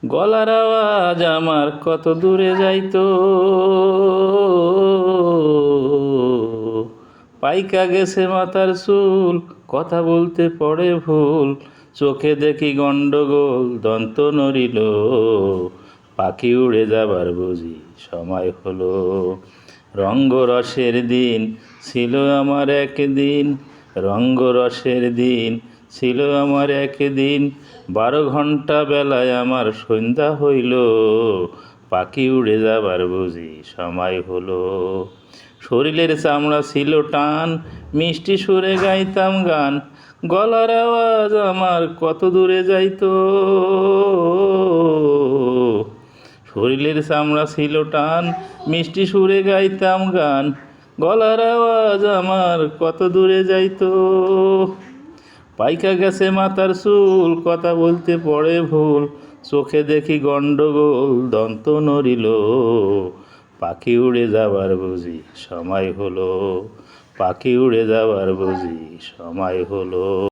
গলার আওয়াজ আমার কত দূরে যাইতো, পাইকা গেছে মাথার চুল, কথা বলতে পড়ে ভুল, চোখে দেখি গন্ডগোল, দন্ত নড়িল, পাখি উড়ে যাবার বুঝি সময় হলো। রঙ্গরসের দিন ছিল আমার একদিন, রঙ্গরসের দিন ছিল আমার একদিন, 12 ঘন্টা বেলায় আমার সন্ধ্যা হইল, পাখি উড়ে যাবার বুঝি সময় হলো। শরীরের চামড়া ছিল টান, মিষ্টি সুরে গাইতাম গান, গলার আওয়াজ আমার কত দূরে যাইতো। শরীরের চামড়া ছিল টান, মিষ্টি সুরে গাইতাম গান, গলার আওয়াজ আমার কত দূরে যাইতো। পাইকা গেছে মাথার চুল, কথা বলতে পড়ে ভুল, চোখে দেখি গন্ডগোল, দন্ত নড়িল, পাখি উড়ে যাবার বুঝি সময় হলো, পাখি উড়ে যাবার বুঝি সময় হলো।